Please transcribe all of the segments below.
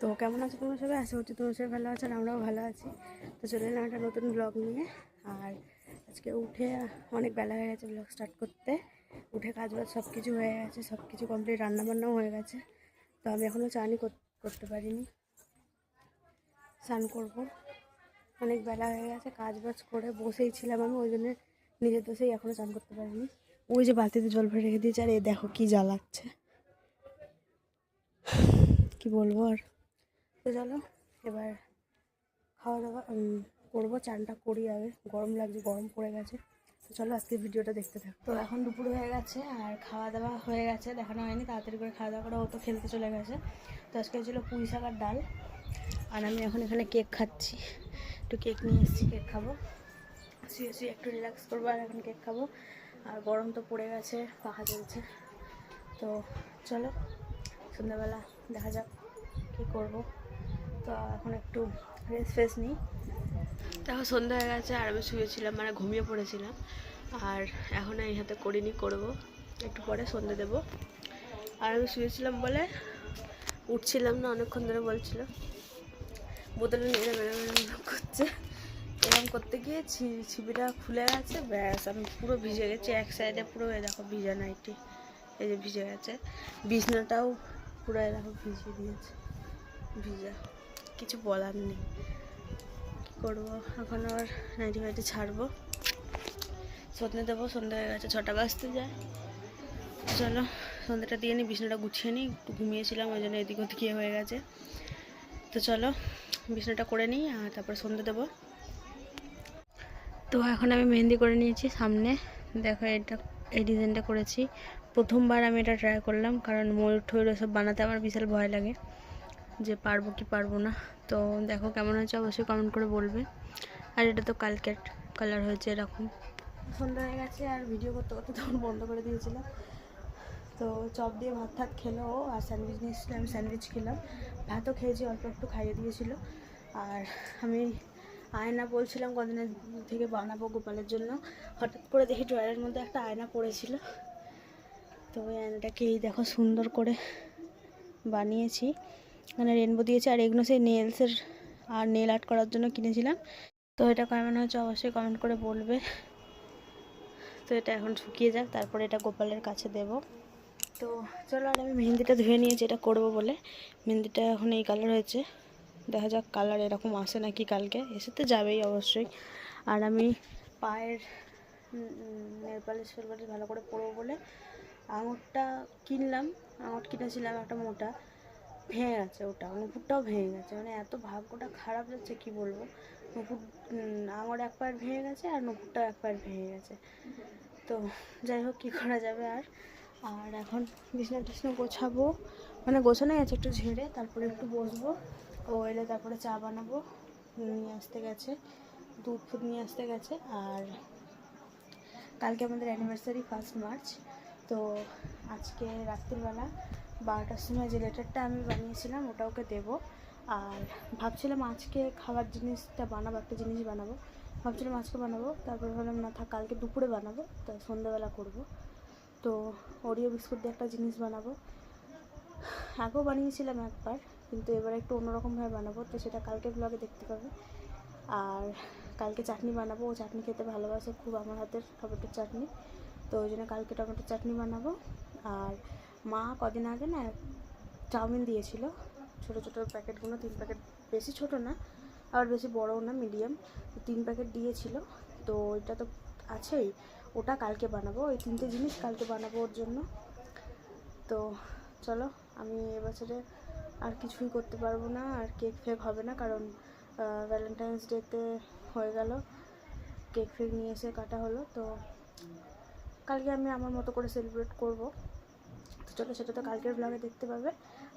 তো কেমন আছো তোমরা সবাই? আশা করছি তোমরা সবাই ভালো আছো আর আমরাও ভালো আছি। তো চলে এলাম একটা নতুন ব্লগ নিয়ে। আর আজকে উঠে অনেক বেলা হয়ে গেছে ব্লগ স্টার্ট করতে। উঠে কাজ বাজ সব কিছু হয়ে গেছে, সব কিছু কমপ্লিট, রান্নাবান্নাও হয়ে গেছে। তো আমি এখনও চানই করতে পারিনি, স্নান করবো। অনেক বেলা হয়ে গেছে, কাজ বাজ করে বসেই ছিলাম আমি, ওই জন্য নিজের দোষেই এখনও চান করতে পারিনি। ওই যে বালতিতে জল ভরে রেখে দিয়েছে, আর এ দেখো কি জ্বালাচ্ছে, কি বলবো আর। তো চলো এবার খাওয়া দাওয়া করবো, চানটা করি আগে, গরম লাগছে, গরম পড়ে গেছে। তো চলো আজকে ভিডিওটা দেখতে থাকো। তো এখন দুপুর হয়ে গেছে আর খাওয়া দাওয়া হয়ে গেছে, দেখানো হয়নি, তাড়াতাড়ি করে খাওয়া দাওয়া করা, ও তো খেলতে চলে গেছে। তো আজকে ছিল পুঁই শাক আর ডাল। আর আমি এখন এখানে কেক খাচ্ছি, একটু কেক নিয়ে এসেছি, কেক খাবো, শুয়ে শুয়ে একটু রিল্যাক্স করবো। আর এখন কেক খাবো, আর গরম তো পড়ে গেছে, পাখা চলছে। তো চলো সন্ধ্যাবেলা দেখা যাক কী করবো। তো এখন একটু রেস্ট ফ্রেশ নিই। দেখো সন্ধ্যা হয়ে গেছে আর আমি শুয়েছিলাম, মানে ঘুমিয়ে পড়েছিলাম। আর এখন এই হাতে করিনি, করবো একটু পরে, সন্ধ্যে দেবো। আর আমি শুয়েছিলাম বলে উঠছিলাম না, অনেকক্ষণ ধরে বলছিল, বোতলে নেড়ে বেড়ে করছে। এরকম করতে গিয়ে ছিপিটা খুলে গেছে, ব্যাস আমি পুরো ভিজে গেছি। এক সাইডে পুরো দেখো ভিজা নাইটি, এই যে ভিজে গেছে। বিছনাটাও পুরো দেখো ভিজিয়ে দিয়েছে, ভিজা, কিছু বলার নেই, কী করবো। এখন আবার নাইটি ফাইটি ছাড়বো, সন্ধ্যে দেবো। সন্ধ্যা হয়ে গেছে, 6টা বাজতে যায়। চলো সন্ধ্যাটা দিয়ে নিই, বিছনাটা গুছিয়ে নিই, একটু ঘুমিয়েছিলাম ওই জন্য এদিক ওদিক হয়ে গেছে। তো চলো বিছনাটা করে নিই আর তারপরে সন্ধ্যে দেবো। তো এখন আমি মেহেন্দি করে নিয়েছি সামনে, দেখো এটা এই ডিজাইনটা করেছি। প্রথমবার আমি এটা ট্রাই করলাম, কারণ ময়ূর ঠয়ূর সব বানাতে আমার বিশাল ভয় লাগে, যে পারবো কি পারবো না। তো দেখো কেমন হয়েছে অবশ্যই কমেন্ট করে বলবে। আর এটা তো কালকের কালার হয়েছে এরকম। সন্ধ্যা হয়ে গেছে আর ভিডিও করতে করতে তখন বন্ধ করে দিয়েছিলাম। তো চপ দিয়ে ভাত ঠাত খেলো ও, আর স্যান্ডউইচ নিয়েছিল, আমি স্যান্ডউইচ খেলাম। ভাতও খেয়েছি, অল্প একটু খাইয়ে দিয়েছিল। আর আমি আয়না বলছিলাম কদিনের থেকে বানাবো গোপালের জন্য, হঠাৎ করে দেখি ড্রয়ারের মধ্যে একটা আয়না পড়েছিল। তো ওই আয়নাটাকে এই দেখো সুন্দর করে বানিয়েছি, মানে রেনবো দিয়েছি। আর এগুলো সেই নেলসের আর নেল আর্ট করার জন্য কিনেছিলাম। তো এটা কেমন হয়েছে অবশ্যই কমেন্ট করে বলবে। তো এটা এখন শুকিয়ে যাক, তারপরে এটা গোপালের কাছে দেব। তো চলো, আর আমি মেহেন্দিটা ধুয়ে নিয়েছি এটা করব বলে। মেহেন্দিটা এখন এই কালার হয়েছে, দেখা যাক কালার এরকম আসে নাকি, কালকে এসে তো যাবেই অবশ্যই। আর আমি পায়ের নেল পালিশ ভালো করে পরবো বলে আঙুরটা কিনলাম, আঙুর কিনেছিলাম একটা মোটা, ভেঙে গেছে, ওটা নুপুরটাও ভেঙে গেছে, মানে এত ভাগ্যটা খারাপ যাচ্ছে কি বলবো। নুপুর আঙুর এক পায়ের ভেঙে গেছে আর নুপুরটাও এক পায়ের ভেঙে গেছে। তো যাই হোক, কী করা যাবে আর। আর এখন বিছনা টিছনা গোছাবো, মানে গোছানো আছে, একটু ঝেড়ে তারপরে একটু বসবো। ও এলে তারপরে চা বানাবো, নিয়ে আসতে গেছে, দুধ ফুধ নিয়ে আসতে গেছে। আর কালকে আমাদের অ্যানিভার্সারি 1 মার্চ। তো আজকে রাত্রিবেলা 12টার সময় যে লেটারটা আমি বানিয়েছিলাম ওটা ওকে দেবো। আর ভাবছিলাম আজকে খাবার জিনিসটা বানাবো, একটা জিনিস বানাবো, ভাবছিলাম আজকে বানাবো, তারপরে ভাবলাম না থাক, কালকে দুপুরে বানাবো, তো সন্ধ্যাবেলা করবো। তো ওরিও বিস্কুট দিয়ে একটা জিনিস বানাবো, আগেও বানিয়েছিলাম একবার, কিন্তু এবার একটু অন্যরকমভাবে বানাবো, তো সেটা কালকে ব্লগে দেখতে পাবে। আর কালকে চাটনি বানাবো, ও চাটনি খেতে ভালোবাসে খুব, আমার হাতের টমেটোর চাটনি, তো ওই জন্য কালকে টমেটোর চাটনি বানাবো। আর মা কদিন আগে না চাউমিন দিয়েছিল, ছোটো ছোটো প্যাকেটগুলো, 3 প্যাকেট, বেশি ছোটো না আবার বেশি বড়ও না, মিডিয়াম, 3 প্যাকেট দিয়েছিল। তো ওইটা তো আছেই, ওটা কালকে বানাবো, ওই 3টে জিনিস কালকে বানাবো ওর জন্য। তো চলো, আমি এবছরে আর কিছুই করতে পারবো না, আর কেক ফেক হবে না, কারণ ভ্যালেন্টাইন্স ডেতে হয়ে গেল, কেক ফেক নিয়ে এসে কাটা হলো। তো কালকে আমি আমার মতো করে সেলিব্রেট করব। তো চলো, সেটা তো কালকের ব্লগে দেখতে পাবে।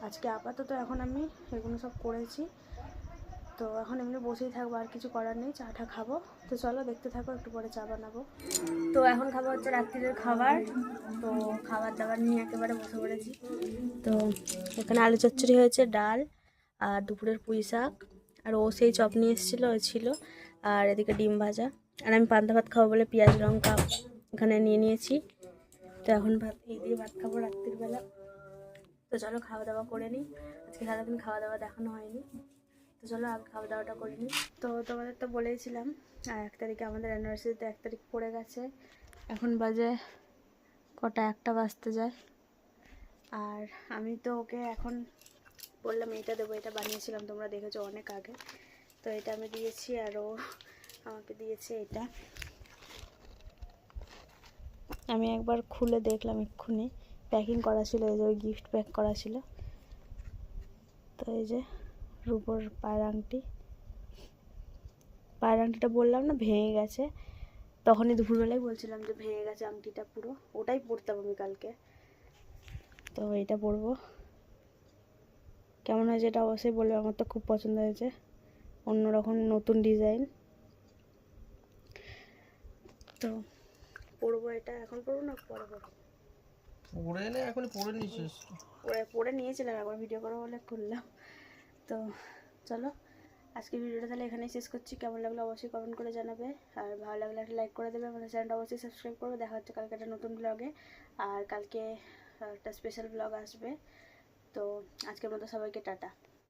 আজকে আপাতত এখন আমি এগুলো সব করেছি, তো এখন এমনি বসেই থাকবো, আর কিছু করার নেই, চাটা খাবো। তো চলো দেখতে থাকো, একটু পরে চা বানাবো। তো এখন খাবো হচ্ছে রাত্রির খাবার। তো খাবার দাবার নিয়ে একেবারে বসে পড়েছি। তো এখানে আলু চচ্চড়ি হয়েছে, ডাল, আর দুপুরের পুঁই শাক, আর ও সেই চপ নিয়ে এসেছিলো, ওই ছিল, আর এদিকে ডিম ভাজা। আর আমি পান্তা ভাত খাবো বলে পেঁয়াজ লঙ্কা এখানে নিয়ে নিয়েছি। তো এখন ভাত এই দিয়ে ভাত খাবো রাত্রির বেলা। তো তো চলো খাওয়া দাওয়া করে নিই, আজকে সারাদিন খাওয়া দাওয়া দেখানো হয়নি। তো চলো আগে খাওয়া দাওয়াটা করে নিই। তো তোমাদের তো বলেইছিলাম 1 তারিখে আমাদের অ্যানিভার্সারিতে, 1 তারিখ পড়ে গেছে, এখন বাজে কটা, 1টা বাজতে যায়। আর আমি তো ওকে এখন বললাম এটা দেবো, এটা বানিয়েছিলাম তোমরা দেখেছো অনেক আগে, তো এটা আমি দিয়েছি আর ও আমাকে দিয়েছে এটা। আমি একবার খুলে দেখলাম এক্ষুনি, প্যাকিং করা ছিল, এই যে ওই গিফট প্যাক করা ছিল। তো এই যে রূপোর পায়ের আংটি, পায়ের আংটিটা বললাম না ভেঙে গেছে, তখনই দুপুরবেলায় বলছিলাম যে ভেঙে গেছে আংটিটা পুরো, ওটাই পরতাম আমি কালকে। তো এইটা পরবো, কেমন হয়েছে এটা অবশ্যই বলবে, আমার তো খুব পছন্দ হয়েছে, অন্যরকম নতুন ডিজাইন। তো পরবো এটা, এখন পরবো না পরে পরবো? পরে না, এখন পরে নিয়েছিস? পরে নিয়েছিলাম, একবার ভিডিও করবো বলে করলাম। তো চলো আজকে ভিডিওটা তাহলে এখানেই শেষ করছি। কেমন লাগলো অবশ্যই কমেন্ট করে জানাবে, আর ভালো লাগলে একটা লাইক করে দেবে, আমাদের চ্যানেলটা অবশ্যই সাবস্ক্রাইব করবে। দেখা হচ্ছে কালকে একটা নতুন ব্লগে, আর কালকে একটা স্পেশাল ব্লগ আসবে। তো আজকের মতো সবাইকে টাটা।